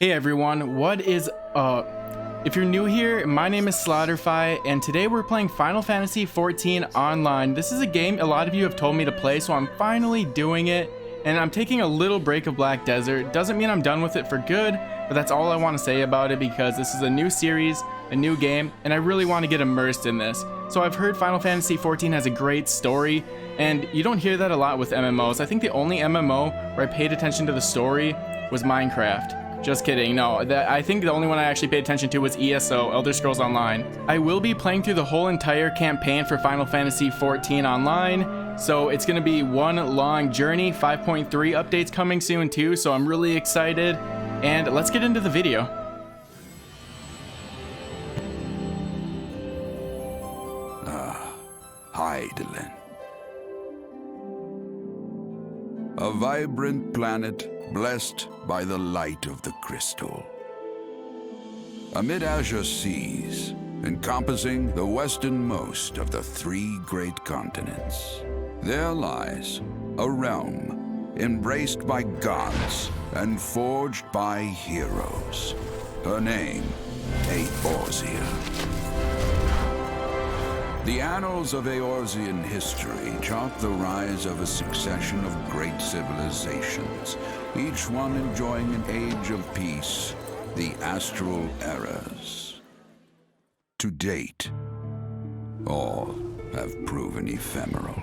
Hey everyone, what is if you're new here, my name is Slaughterfy, and today we're playing Final Fantasy XIV Online. This is a game a lot of you have told me to play, so I'm finally doing it, and I'm taking a little break of Black Desert. Doesn't mean I'm done with it for good, but that's all I want to say about it because this is a new series, a new game, and I really want to get immersed in this. So I've heard Final Fantasy XIV has a great story, and you don't hear that a lot with MMOs. I think the only MMO where I paid attention to the story was Minecraft. Just kidding, no, I think the only one I actually paid attention to was ESO, Elder Scrolls Online. I will be playing through the whole entire campaign for Final Fantasy XIV Online, so it's gonna be one long journey. 5.3 updates coming soon too, so I'm really excited, and let's get into the video. Hydaelyn. A vibrant planet blessed by the light of the crystal. Amid azure seas, encompassing the westernmost of the three great continents, there lies a realm embraced by gods and forged by heroes. Her name, Eorzea. The annals of Eorzean history chart the rise of a succession of great civilizations, each one enjoying an age of peace, the Astral Eras. To date, all have proven ephemeral.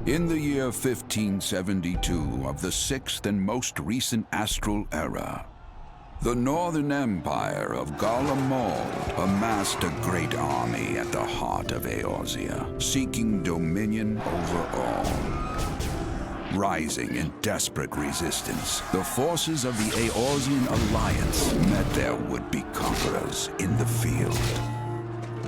In the year 1572 of the sixth and most recent Astral Era, the Northern Empire of Garlemald amassed a great army at the heart of Eorzea, seeking dominion over all. Rising in desperate resistance, the forces of the Eorzean Alliance met their would-be conquerors in the field.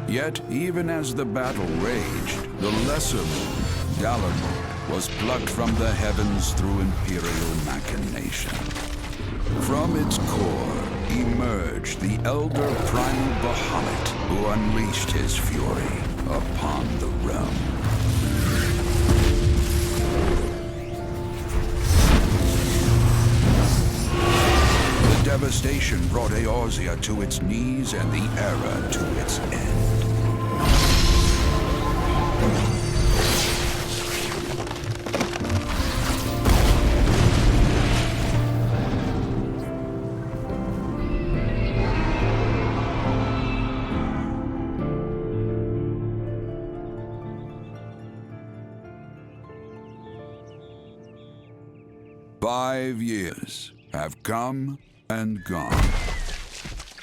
Yet, even as the battle raged, the lesser moon, Galamond, was plucked from the heavens through imperial machination. From its core emerged the elder primal Bahamut, who unleashed his fury upon the realm. The devastation brought Eorzea to its knees and the era to its end. 5 years have come and gone.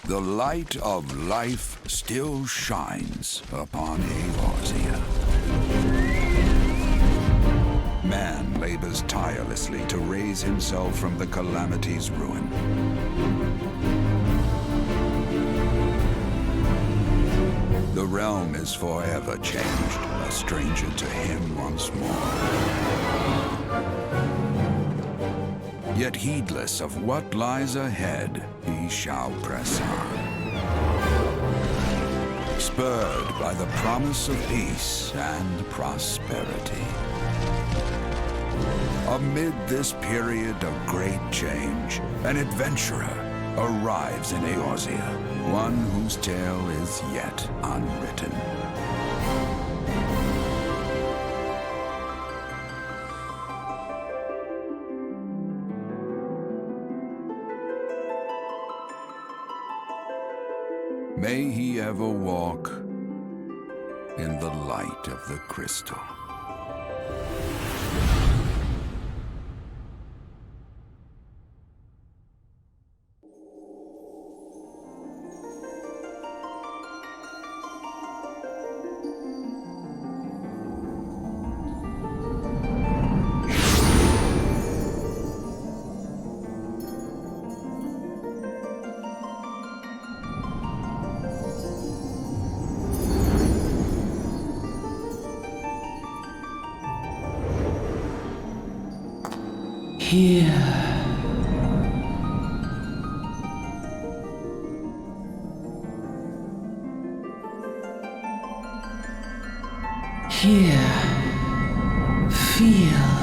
The light of life still shines upon Eorzea. Man labors tirelessly to raise himself from the calamity's ruin. The realm is forever changed, a stranger to him once more. Yet heedless of what lies ahead, he shall press on. Spurred by the promise of peace and prosperity. Amid this period of great change, an adventurer arrives in Eorzea, one whose tale is yet unwritten. May he ever walk in the light of the crystal. Here. Here. Feel.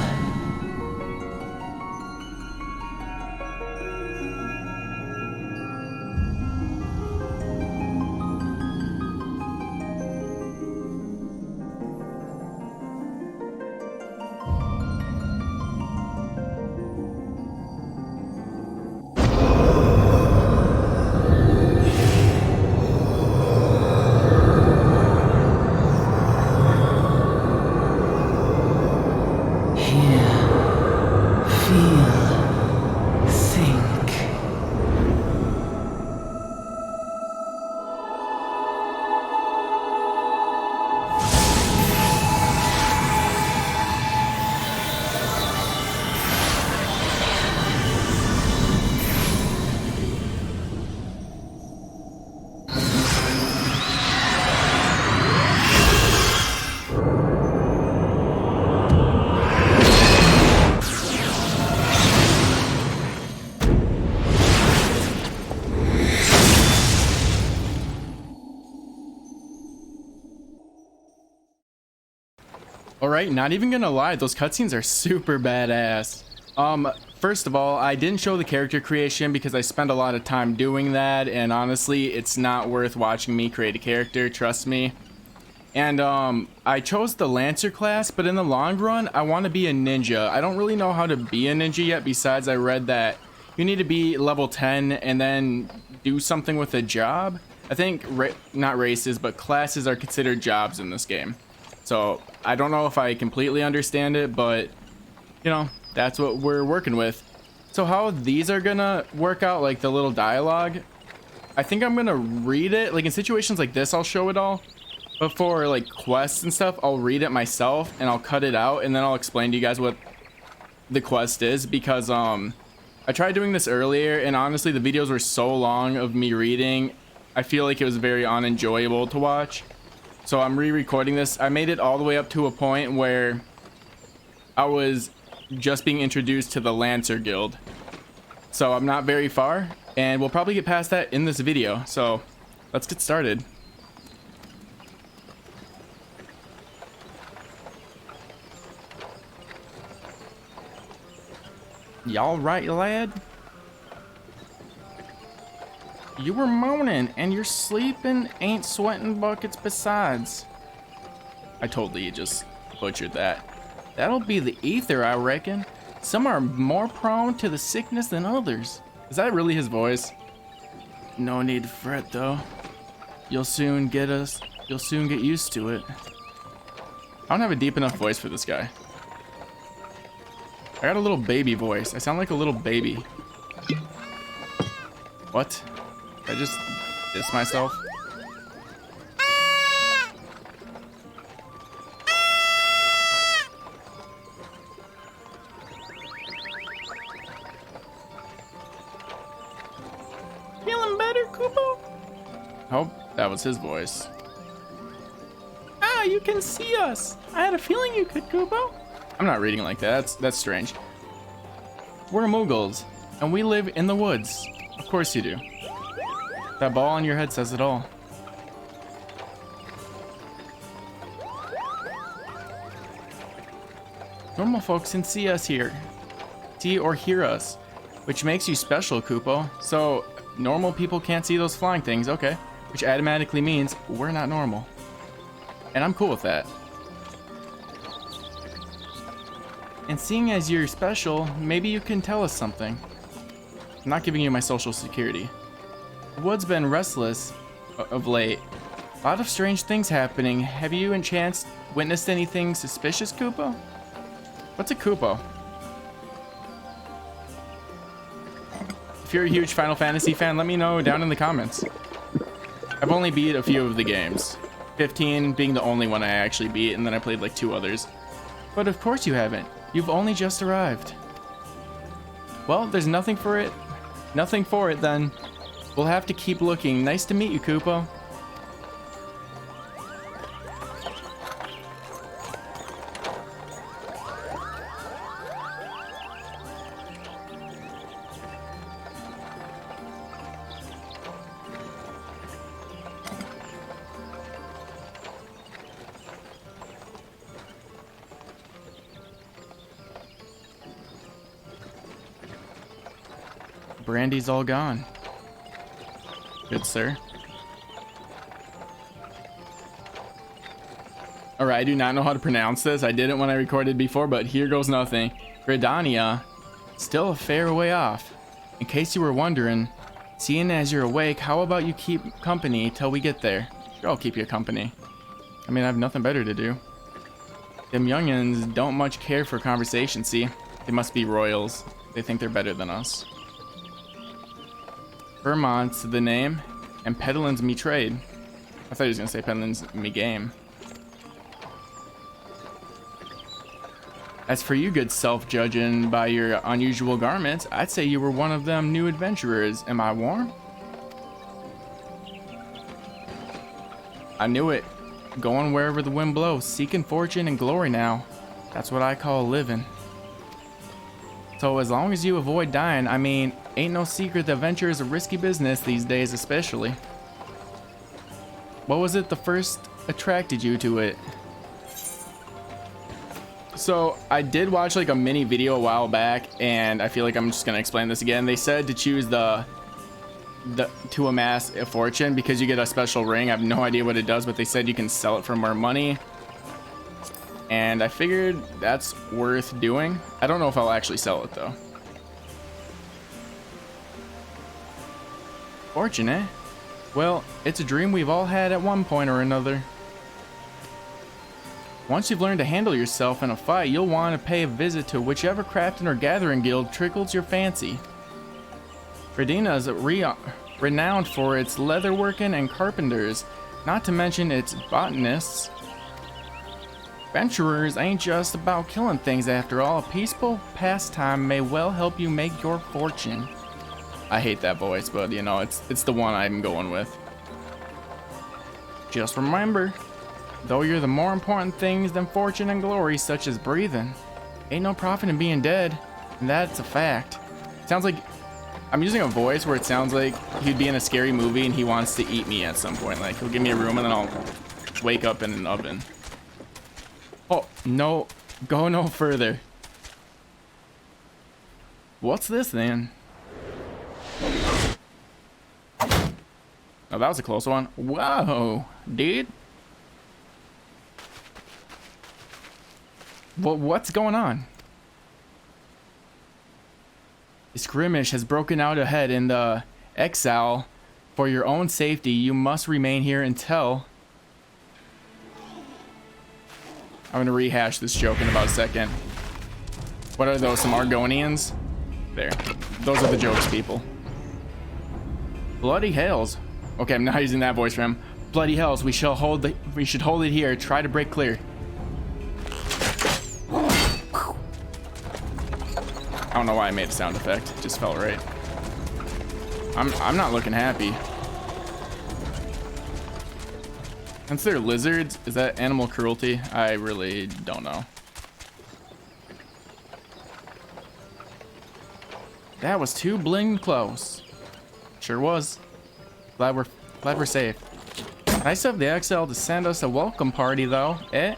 Alright, not even gonna lie, those cutscenes are super badass. First of all, I didn't show the character creation because I spent a lot of time doing that, and honestly, it's not worth watching me create a character, trust me. And I chose the Lancer class, but in the long run, I want to be a ninja. I don't really know how to be a ninja yet, besides I read that you need to be level 10 and then do something with a job. I think, not races, but classes are considered jobs in this game. So, I don't know if I completely understand it, but, you know, that's what we're working with. So how these are gonna work out, like the little dialogue, I think I'm gonna read it. Like in situations like this, I'll show it all. But for like quests and stuff, I'll read it myself and I'll cut it out and then I'll explain to you guys what the quest is, because I tried doing this earlier and honestly the videos were so long of me reading, I feel like it was very unenjoyable to watch. So I'm re-recording this. I made it all the way up to a point where I was just being introduced to the Lancer Guild. So I'm not very far, and we'll probably get past that in this video. So let's get started. Y'all right, lad? You were moaning, and you're sleeping, ain't sweating buckets besides. I totally just butchered that. That'll be the ether, I reckon. Some are more prone to the sickness than others. Is that really his voice? No need to fret, though. You'll soon get used to it. I don't have a deep enough voice for this guy. I got a little baby voice. I sound like a little baby. What? I just diss myself. Feeling better, Kupo? Hope that was his voice. Ah, you can see us. I had a feeling you could, Kupo. I'm not reading like that. That's strange. We're Muggles, and we live in the woods. Of course you do. That ball on your head says it all. Normal folks can see us here. See or hear us. Which makes you special, Kupo. So, normal people can't see those flying things, okay. Which automatically means we're not normal. And I'm cool with that. And seeing as you're special, maybe you can tell us something. I'm not giving you my social security. The wood's been restless of late. A lot of strange things happening. Have you and Chance witnessed anything suspicious, Kupo? What's a Kupo? If you're a huge Final Fantasy fan, let me know down in the comments. I've only beat a few of the games. 15 being the only one I actually beat, and then I played like 2 others. But of course you haven't. You've only just arrived. Well, there's nothing for it. Nothing for it then. We'll have to keep looking. Nice to meet you, Kupo. brandy's all gone. Good sir. Alright, I do not know how to pronounce this. I didn't when I recorded before, but here goes nothing. Gridania, still a fair way off. In case you were wondering, seeing as you're awake, how about you keep company till we get there? Sure, I'll keep you company. I mean, I have nothing better to do. Them youngins don't much care for conversation, see? They must be royals. They think they're better than us. Vermont's the name, and peddlin's me trade. I thought he was gonna say peddlin's me game. As for you, good self, judging by your unusual garments, I'd say you were one of them new adventurers. Am I warm? I knew it. Going wherever the wind blows, seeking fortune and glory now. That's what I call living. So as long as you avoid dying, I mean, ain't no secret that venture is a risky business these days especially. What was it that first attracted you to it? So I did watch like a mini video a while back, and I feel like I'm just gonna explain this again. They said to choose the to amass a fortune because you get a special ring. I have no idea what it does, but they said you can sell it for more money, and I figured that's worth doing. I don't know if I'll actually sell it though. Fortune, eh? Well, it's a dream we've all had at one point or another. Once you've learned to handle yourself in a fight, you'll want to pay a visit to whichever crafting or gathering guild tickles your fancy. Redina is renowned for its leatherworking and carpenters, not to mention its botanists. Adventurers ain't just about killing things after all. A peaceful pastime may well help you make your fortune. I hate that voice, but you know, it's the one I'm going with. Just remember, though you're the more important things than fortune and glory, such as breathing, ain't no profit in being dead, and that's a fact. Sounds like I'm using a voice where it sounds like he'd be in a scary movie and he wants to eat me at some point. Like, he'll give me a room and then I'll wake up in an oven. Oh, no, go no further. What's this then? Oh, that was a close one. Whoa, dude. What's going on? A skirmish has broken out ahead in the exile. For your own safety, you must remain here until... I'm gonna rehash this joke in about a second. What are those, some Argonians? There. Those are the jokes, people. Bloody hells. Okay, I'm not using that voice for him. Bloody hells, we should hold it here. Try to break clear. I don't know why I made a sound effect. It just felt right. I'm not looking happy. Since they're lizards, is that animal cruelty? I really don't know. That was too bling close. Sure was. Glad we're safe. Nice of the XL to send us a welcome party though, eh?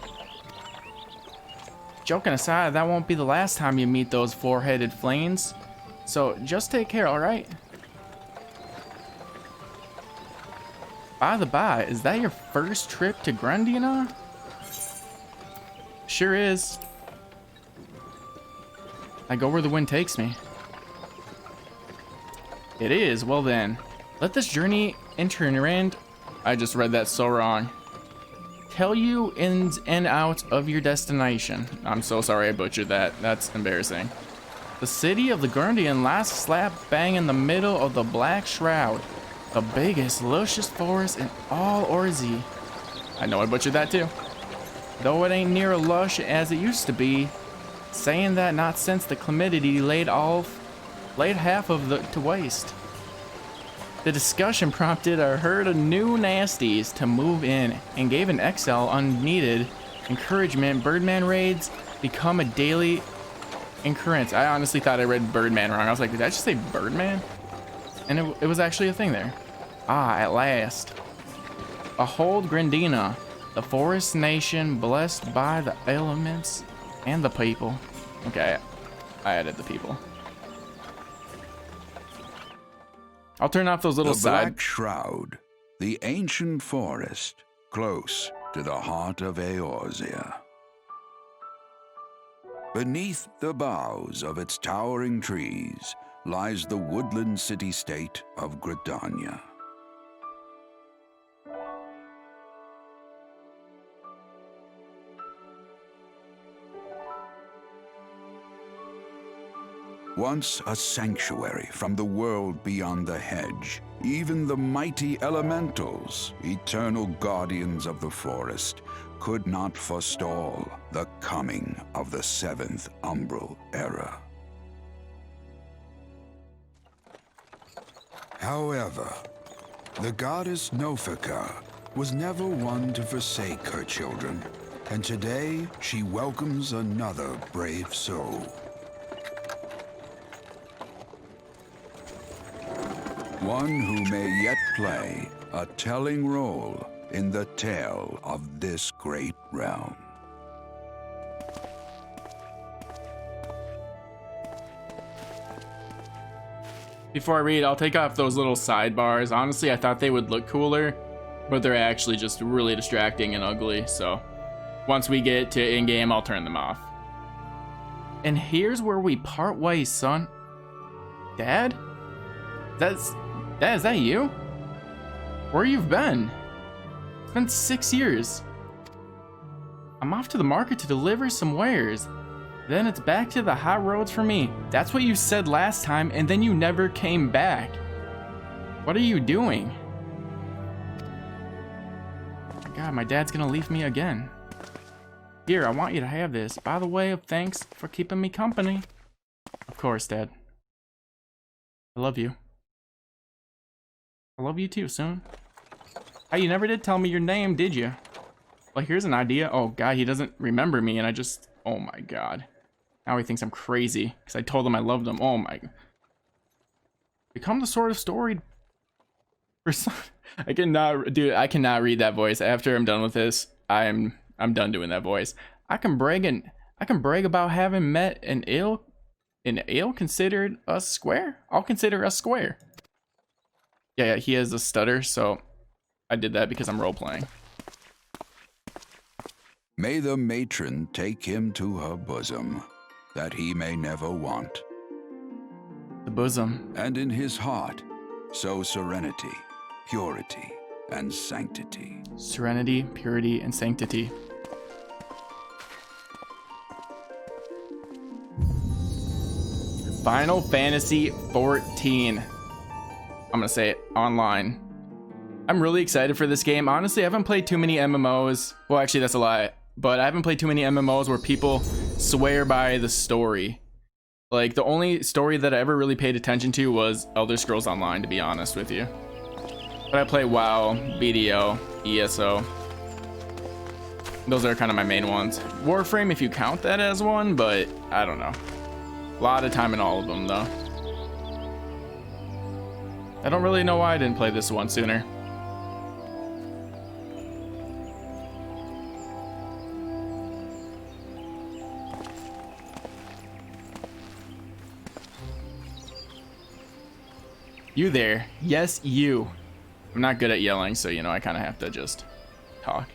Joking aside, that won't be the last time you meet those four-headed flames. So just take care, alright? By the by, is that your first trip to Grundina? Sure is. I go where the wind takes me. It is, well then. Let this journey enter an end. I just read that so wrong. Tell you ins and outs of your destination. I'm so sorry I butchered that. That's embarrassing. The city of the Grundian lies slap bang in the middle of the Black Shroud. The biggest, luscious forest in all Orzi. I know I butchered that too. Though it ain't near as lush as it used to be. Saying that not since the Chlamydity laid half of the to waste. The discussion prompted a herd of new nasties to move in and gave an XL unneeded encouragement. Birdman raids become a daily occurrence. I honestly thought I read Birdman wrong. I was like, did I just say Birdman? And it was actually a thing there. Ah, at last. Behold Grundina, the forest nation blessed by the elements and the people. Okay, I added the people. I'll turn off those little The Black Shroud, the ancient forest, close to the heart of Eorzea. Beneath the boughs of its towering trees lies the woodland city-state of Gridania. Once a sanctuary from the world beyond the hedge, even the mighty elementals, eternal guardians of the forest, could not forestall the coming of the seventh Umbral Era. However, the goddess Nofika was never one to forsake her children, and today she welcomes another brave soul. One who may yet play a telling role in the tale of this great realm. Before I read, I'll take off those little sidebars. Honestly, I thought they would look cooler, but they're actually just really distracting and ugly. So once we get to in-game, I'll turn them off. And here's where we part ways, son. Dad? Dad, is that you? Where you've been? It's been 6 years. I'm off to the market to deliver some wares. Then it's back to the hot roads for me. That's what you said last time, and then you never came back. What are you doing? Oh my God, my dad's gonna leave me again. Here, I want you to have this. By the way, thanks for keeping me company. Of course, Dad. I love you. I love you too, son. Hey, you never did tell me your name, did you? Well, here's an idea. Oh God, he doesn't remember me, and I just, oh my God. Now he thinks I'm crazy because I told him I loved him. Oh my. Become the sort of story. I cannot, dude. I cannot read that voice. After I'm done with this, I'm done doing that voice. I can brag about having met an ill considered us square. I'll consider us square. Yeah, he has a stutter, so I did that because I'm role playing. May the matron take him to her bosom, that he may never want. The bosom. And in his heart, sow serenity, purity, and sanctity. Serenity, purity, and sanctity. Final Fantasy XIV. I'm gonna say it, online. I'm really excited for this game. Honestly, I haven't played too many MMOs. Well, actually, that's a lie. But I haven't played too many MMOs where people swear by the story. Like, the only story that I ever really paid attention to was Elder Scrolls Online, to be honest with you. But I play WoW, BDO, ESO. Those are kind of my main ones. Warframe, if you count that as one, but I don't know. A lot of time in all of them, though. I don't really know why I didn't play this one sooner. You there. Yes, you. I'm not good at yelling, so, you know, I kind of have to just talk.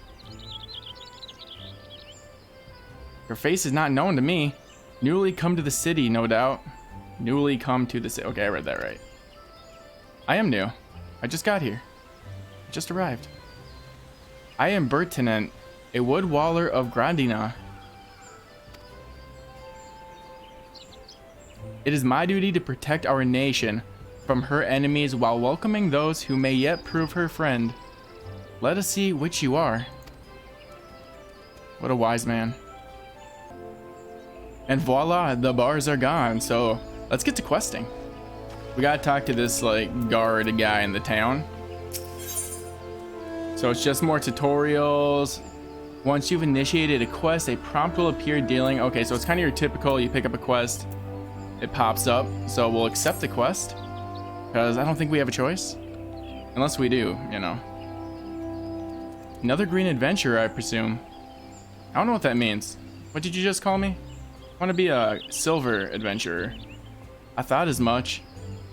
Your face is not known to me. Newly come to the city, no doubt. Newly come to the city. Okay, I read that right. I am new. I just got here. I just arrived. I am Bertinent, a woodwaller of Grandina. It is my duty to protect our nation from her enemies while welcoming those who may yet prove her friend. Let us see which you are. What a wise man. And voila, the bars are gone. So let's get to questing. We gotta talk to this like guard guy in the town. So it's just more tutorials. Once you've initiated a quest, a prompt will appear dealing. Okay, so it's kind of your typical, you pick up a quest, it pops up. So we'll accept the quest because I don't think we have a choice. Unless we do, you know. Another green adventurer, I presume. I don't know what that means. What did you just call me? I want to be a silver adventurer. I thought as much.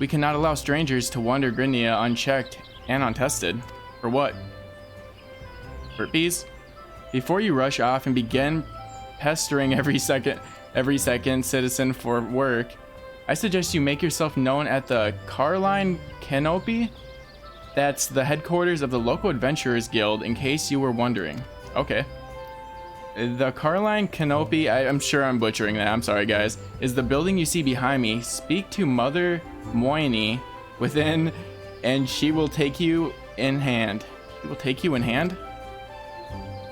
We cannot allow strangers to wander Grindia unchecked and untested. For what? Burpees? Before you rush off and begin pestering every second citizen for work, I suggest you make yourself known at the Carline Canopy. That's the headquarters of the local adventurers guild, in case you were wondering. Okay. The Carline Canopy, I'm sure I'm butchering that, I'm sorry guys, is the building you see behind me. Speak to Mother Moyni within, and she will take you in hand. She will take you in hand?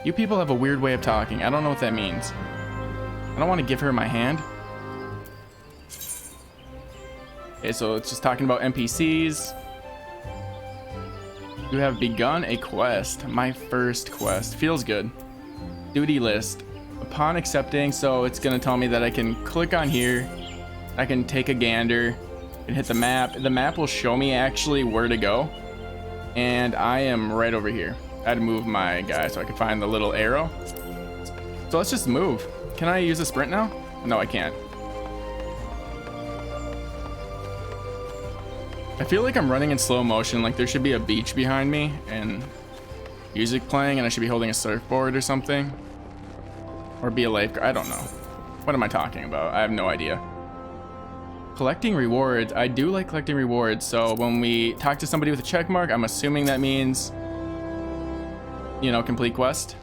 You people have a weird way of talking. I don't know what that means. I don't want to give her my hand. Okay, so it's just talking about NPCs. You have begun a quest. My first quest. Feels good. Duty list. Upon accepting, so it's going to tell me that I can click on here. I can take a gander and hit the map. The map will show me actually where to go. And I am right over here. I had to move my guy so I could find the little arrow. So let's just move. Can I use a sprint now? No, I can't. I feel like I'm running in slow motion, like there should be a beach behind me and music playing and I should be holding a surfboard or something. Or be a lifeguard, I don't know. What am I talking about? I have no idea. Collecting rewards, I do like collecting rewards, so when we talk to somebody with a check mark, I'm assuming that means, you know, complete quest.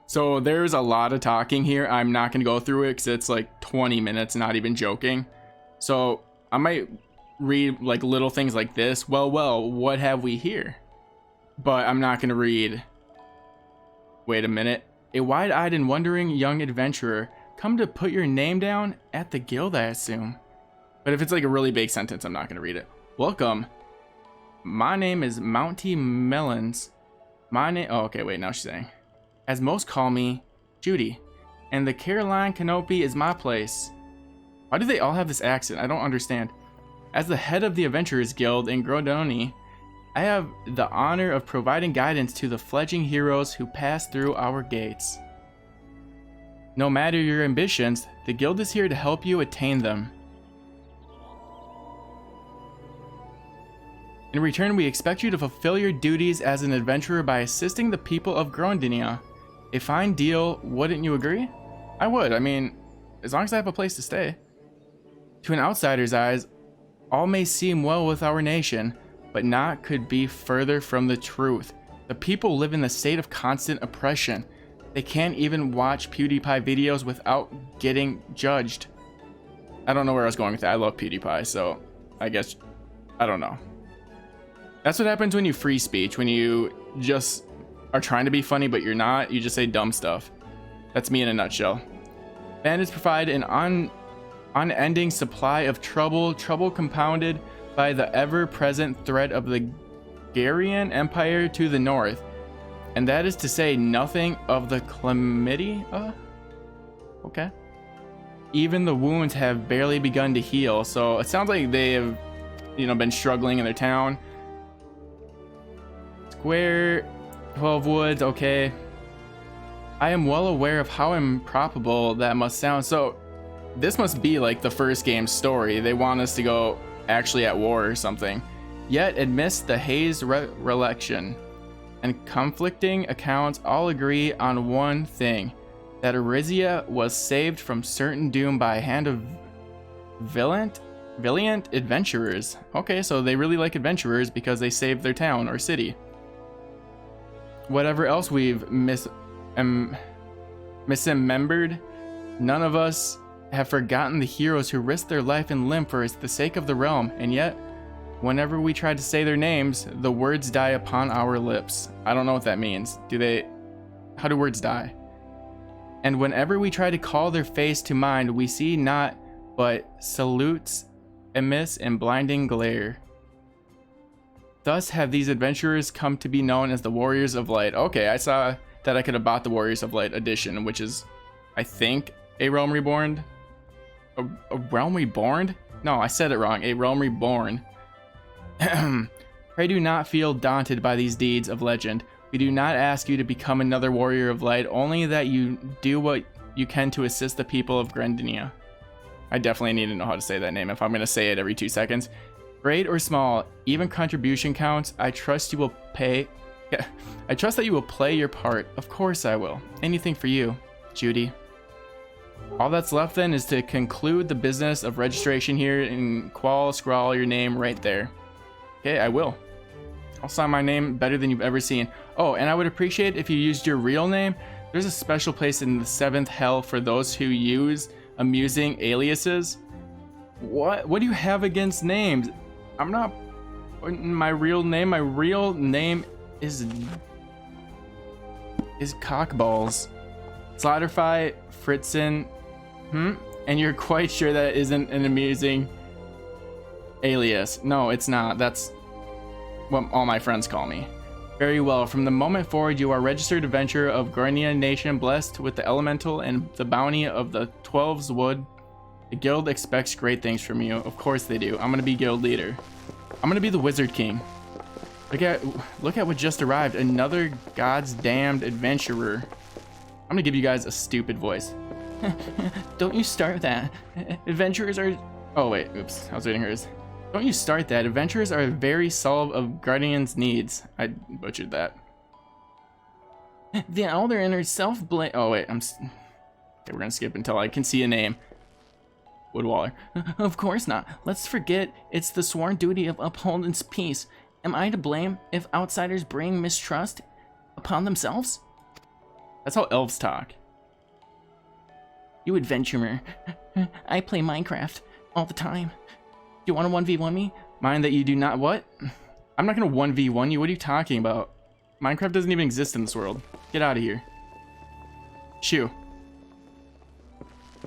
So there's a lot of talking here. I'm not gonna go through it because it's like 20 minutes, not even joking. So I might read like little things like this. Well, what have we here? But I'm not gonna read. Wait a minute. A wide-eyed and wondering young adventurer, come to put your name down at the guild, I assume. But if it's like a really big sentence, I'm not gonna read it. Welcome. My name is Mounty Melons. My name, oh, okay, wait, now she's saying. As most call me, Judy. And the Carline Canopy is my place. Why do they all have this accent? I don't understand. As the head of the Adventurers Guild in Grodoni, I have the honor of providing guidance to the fledgling heroes who pass through our gates. No matter your ambitions, the guild is here to help you attain them. In return, we expect you to fulfill your duties as an adventurer by assisting the people of Grondinia. A fine deal, wouldn't you agree? I would, I mean, as long as I have a place to stay. To an outsider's eyes, all may seem well with our nation, but naught could be further from the truth. The people live in a state of constant oppression. They can't even watch PewDiePie videos without getting judged. I don't know where I was going with that. I love PewDiePie, so I guess, I don't know. That's what happens when you free speech, when you just are trying to be funny but you're not, you just say dumb stuff. That's me in a nutshell. Bandits provide an unending supply of trouble compounded by the ever-present threat of the Garian Empire to the north. And that is to say nothing of the chlamydia? Okay. Even the wounds have barely begun to heal, so it sounds like they have, you know, been struggling in their town. Square 12 Woods, okay. I am well aware of how improbable that must sound. So this must be like the first game's story. They want us to go actually at war or something. Yet amidst the haze reelection and conflicting accounts, all agree on one thing: that Arizia was saved from certain doom by a hand of valiant adventurers. Okay, so they really like adventurers because they saved their town or city. Whatever else we've misremembered, none of us have forgotten the heroes who risked their life and limb for the sake of the realm, and yet, whenever we try to say their names, the words die upon our lips. I don't know what that means. How do words die? And whenever we try to call their face to mind, we see not but salutes amiss in blinding glare. Thus have these adventurers come to be known as the Warriors of Light. Okay, I saw that I could have bought the Warriors of Light edition, which is, I think, a Realm Reborn. A Realm Reborn? No, I said it wrong. A Realm Reborn. Pray do not feel daunted by these deeds of legend. We do not ask you to become another warrior of light, only that you do what you can to assist the people of Grendinia. I definitely need to know how to say that name if I'm going to say it every 2 seconds. Great or small, even contribution counts. I trust you will pay. Yeah, I trust that you will play your part. Of course I will. Anything for you, Judy. All that's left then is to conclude the business of registration here and scrawl your name right there. Okay, I will. I'll sign my name better than you've ever seen. Oh, and I would appreciate if you used your real name. There's a special place in the 7th hell for those who use amusing aliases. What do you have against names? I'm not my real name. My real name is Cockballs. Slaughterfy Fritzen. And you're quite sure that isn't an amusing alias? No, it's not. That's what all my friends call me. Very well. From the moment forward, you are registered adventurer of Guardian Nation, blessed with the elemental and the bounty of the 12's Wood. The guild expects great things from you. Of course they do. I'm gonna be guild leader. I'm gonna be the Wizard King. Look at what just arrived. Another God's damned adventurer. I'm gonna give you guys a stupid voice. Don't you start that. Adventurers are... Oh wait, oops. I was reading hers. Don't you start that. Adventurers are very solve of Guardian's needs. I butchered that. The elder inner self-blame... Oh wait, okay, we're gonna skip until I can see a name. Woodwaller. Of course not. Let's forget it's the sworn duty of upholding peace. Am I to blame if outsiders bring mistrust upon themselves? That's how elves talk. You adventurer. I play Minecraft all the time. Do you want to 1v1 me? Mind that you do not... What? I'm not going to 1v1 you. What are you talking about? Minecraft doesn't even exist in this world. Get out of here. Shoo.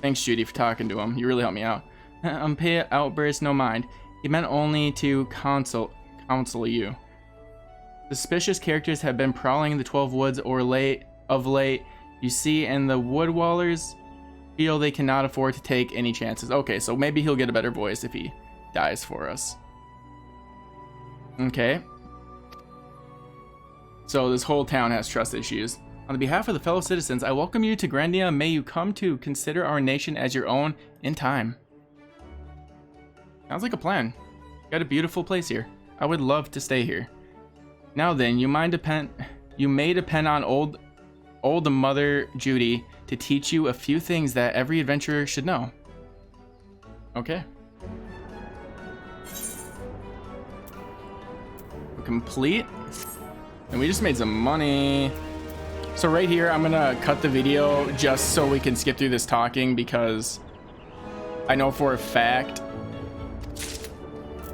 Thanks, Judy, for talking to him. You really helped me out. Pay outburst, no mind. He meant only to counsel you. Suspicious characters have been prowling the 12 woods of late, you see, and the Woodwallers feel they cannot afford to take any chances. Okay, so maybe he'll get a better voice if he dies for us. Okay. So this whole town has trust issues. On the behalf of the fellow citizens, I welcome you to Grandia. May you come to consider our nation as your own in time. Sounds like a plan. Got a beautiful place here. I would love to stay here. Now then, you may depend on old Mother Judy to teach you a few things that every adventurer should know. Okay. We're complete. And we just made some money. So right here, I'm gonna cut the video just so we can skip through this talking, because I know for a fact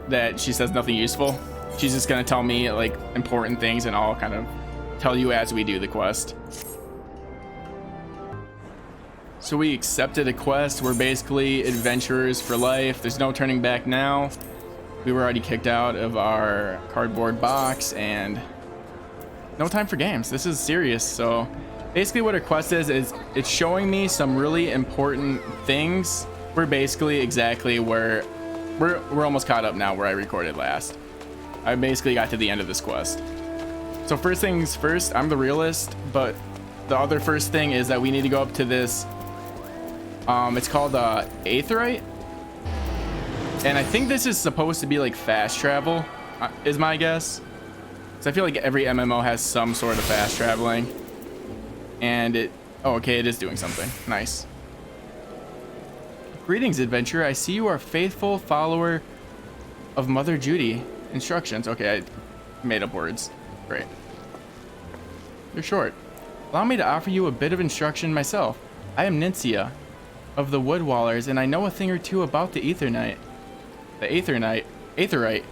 that she says nothing useful. She's just gonna tell me like important things, and I'll kind of tell you as we do the quest. So we accepted a quest. We're basically adventurers for life. There's no turning back now. We were already kicked out of our cardboard box, and no time for games. This is serious. So basically what our quest is it's showing me some really important things. We're basically exactly where we're almost caught up now where I recorded last. I basically got to the end of this quest. So first things first, I'm the realist, but the other first thing is that we need to go up to this, it's called Aetherite. And I think this is supposed to be like fast travel, is my guess. So I feel like every MMO has some sort of fast traveling. And oh, okay, it is doing something. Nice. Greetings, adventurer. I see you are a faithful follower of Mother Judy. Instructions. Okay, I made up words. Great. You're short. Allow me to offer you a bit of instruction myself. I am Nincia of the Woodwallers, and I know a thing or two about the Aetherite. The Aetherite.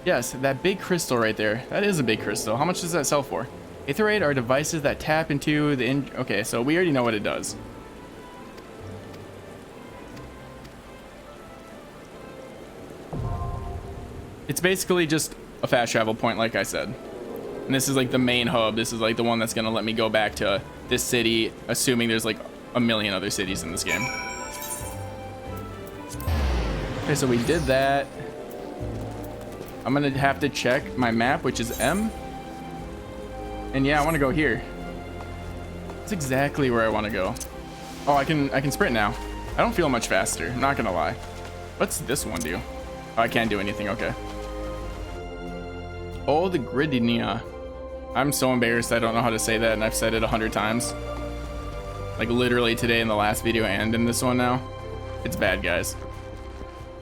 Yes, that big crystal right there. That is a big crystal. How much does that sell for? Aetherite are devices that tap into the... Okay, so we already know what it does. It's basically just a fast travel point, like I said. And this is like the main hub. This is like the one that's going to let me go back to this city, assuming there's like a million other cities in this game. Okay, so we did that. I'm going to have to check my map, which is M. And yeah, I want to go here. That's exactly where I want to go. Oh, I can sprint now. I don't feel much faster, I'm not gonna lie. What's this one do? Oh, I can't do anything, okay. Oh, the Gridinia. I'm so embarrassed I don't know how to say that, and I've said it 100 times. Like literally today in the last video and in this one now. It's bad, guys.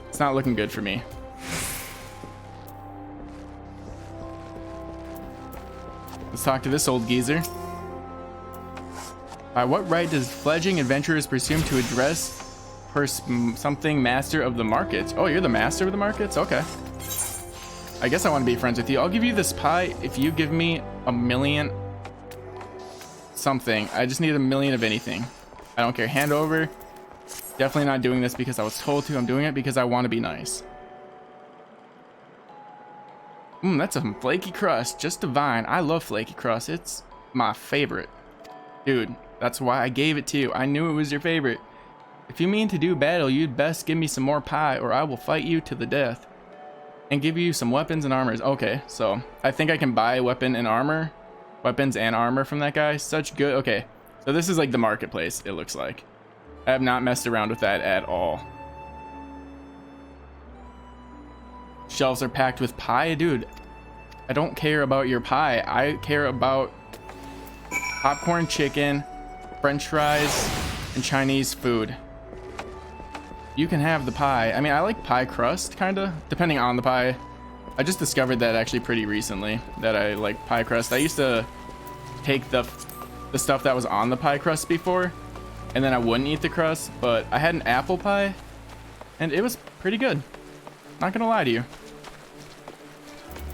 It's not looking good for me. Let's talk to this old geezer. By what right does fledgling adventurers presume to address something master of the markets? Oh, you're the master of the markets? Okay. I guess I want to be friends with you. I'll give you this pie if you give me 1,000,000 something. I just need 1,000,000 of anything. I don't care. Hand over. Definitely not doing this because I was told to. I'm doing it because I want to be nice. That's a flaky crust. Just divine. I love flaky crust. It's my favorite. Dude, that's why I gave it to you. I knew it was your favorite. If you mean to do battle, you'd best give me some more pie or I will fight you to the death. And give you some weapons and armors. Okay, so I think I can buy weapons and armor from that guy. Such good. Okay, so this is like the marketplace, it looks like. I have not messed around with that at all. Shelves are packed with pie. Dude, I don't care about your pie. I care about popcorn, chicken, french fries, and Chinese food. You can have the pie. I mean, I like pie crust, kind of, depending on the pie. I just discovered that actually pretty recently, that I like pie crust. I used to take the stuff that was on the pie crust before, and then I wouldn't eat the crust, but I had an apple pie, and it was pretty good. Not gonna lie to you.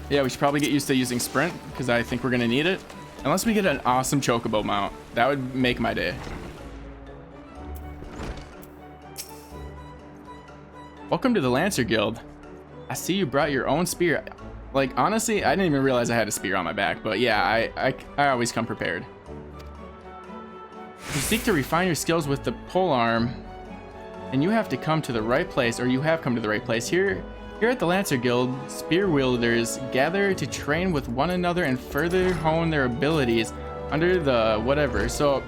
Yeah, we should probably get used to using sprint, because I think we're gonna need it. Unless we get an awesome chocobo mount. That would make my day. Welcome to the Lancer Guild. I see you brought your own spear. Like, honestly, I didn't even realize I had a spear on my back, but yeah, I always come prepared. You seek to refine your skills with the polearm, and you have to come to the right place, or you have come to the right place. Here at the Lancer Guild, spear wielders gather to train with one another and further hone their abilities under the whatever. So,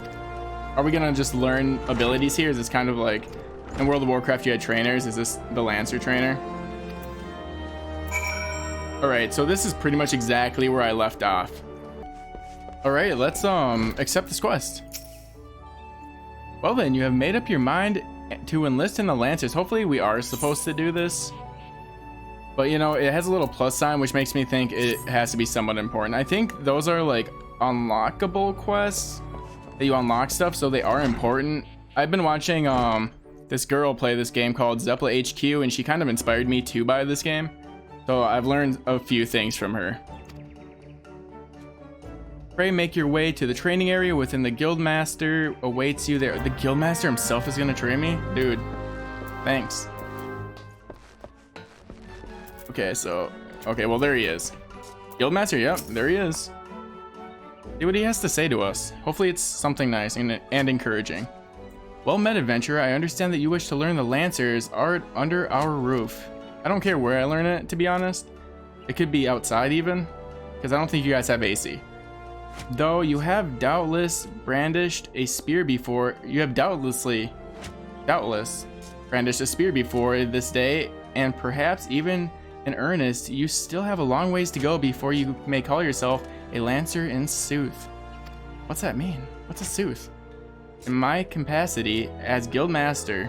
are we gonna just learn abilities here? Is this kind of like in World of Warcraft you had trainers? Is this the Lancer trainer? Alright, so this is pretty much exactly where I left off. Alright, let's accept this quest. Well then, you have made up your mind to enlist in the Lancers. Hopefully we are supposed to do this. But you know, it has a little plus sign, which makes me think it has to be somewhat important. I think those are like unlockable quests that you unlock stuff, so they are important. I've been watching this girl play this game called Zeppla HQ, and she kind of inspired me to buy this game. So I've learned a few things from her. Pray make your way to the training area within the Guildmaster awaits you there. The Guildmaster himself is gonna train me? Dude, thanks. Okay, well there he is. Guildmaster, yep, there he is. See what he has to say to us. Hopefully it's something nice and encouraging. Well met, adventurer. I understand that you wish to learn the Lancers art under our roof. I don't care where I learn it, to be honest. It could be outside even, because I don't think you guys have AC. Though you have doubtless brandished a spear before, doubtless brandished a spear before this day, and perhaps even in earnest, you still have a long ways to go before you may call yourself a Lancer in sooth. What's that mean? What's a sooth? In my capacity as Guildmaster,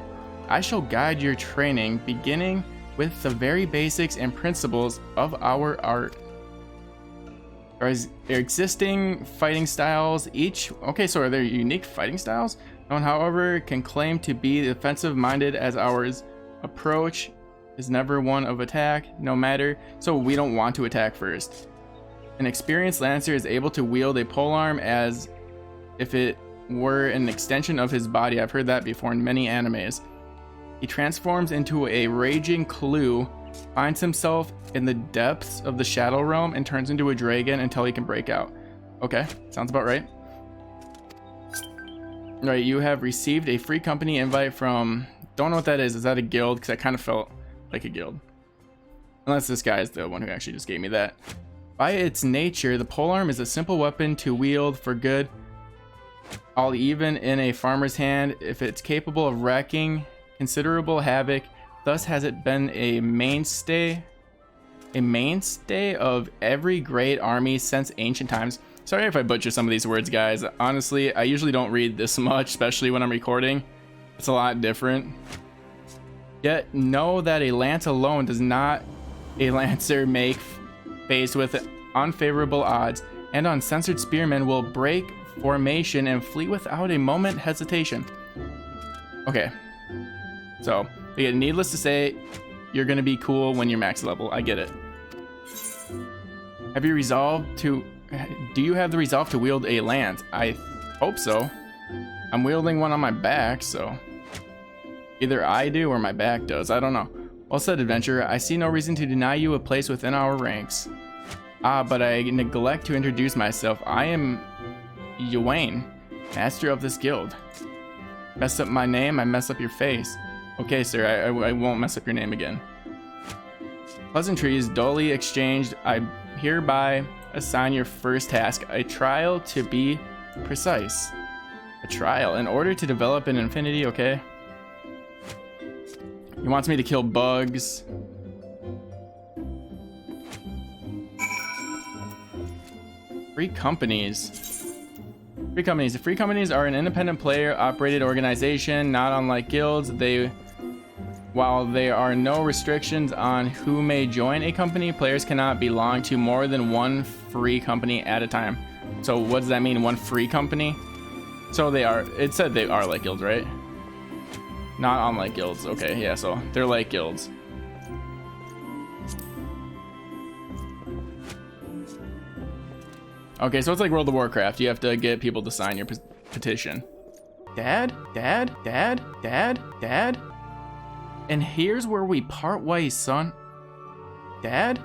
I shall guide your training, beginning with the very basics and principles of our art. There existing fighting styles, so are there unique fighting styles? No one, however, can claim to be defensive-minded as ours. Approach is never one of attack, no matter, so we don't want to attack first. An experienced Lancer is able to wield a polearm as if it were an extension of his body. I've heard that before in many animes. He transforms into a raging Clue, finds himself in the depths of the Shadow Realm, and turns into a dragon until he can break out. Okay, sounds about right. Right, you have received a free company invite from... Don't know what that is. Is that a guild? Because I kind of felt like a guild. Unless this guy is the one who actually just gave me that. By its nature, the polearm is a simple weapon to wield for good, all even in a farmer's hand, if it's capable of wreaking considerable havoc. Thus has it been a mainstay of every great army since ancient times. Sorry if I butcher some of these words, guys. Honestly, I usually don't read this much, especially when I'm recording. It's a lot different. Yet know that a lance alone does not a lancer make faced with unfavorable odds, and uncensored spearmen will break formation and flee without a moment hesitation. Okay, so again, needless to say, you're gonna be cool when you're max level. I get it. Have you resolved to? Do you have the resolve to wield a lance? I hope so. I'm wielding one on my back, so either I do or my back does. I don't know. Well said, adventurer. I see no reason to deny you a place within our ranks. But I neglect to introduce myself. I am Ywain, master of this guild. Mess up my name, I mess up your face. Okay, sir, I won't mess up your name again. Pleasantries duly exchanged. I hereby assign your first task, a trial to be precise. A trial in order to develop an infinity, okay? He wants me to kill bugs. Free companies. Free companies. The free companies are an independent player operated organization, not unlike guilds. While there are no restrictions on who may join a company, players cannot belong to more than one free company at a time. So what does that mean, one free company? So they are, it said they are like guilds, right? Not unlike guilds. Okay, yeah, so they're like guilds. Okay, so it's like World of Warcraft. You have to get people to sign your petition. Dad? Dad? Dad? Dad? Dad? And here's where we part ways, son. Dad?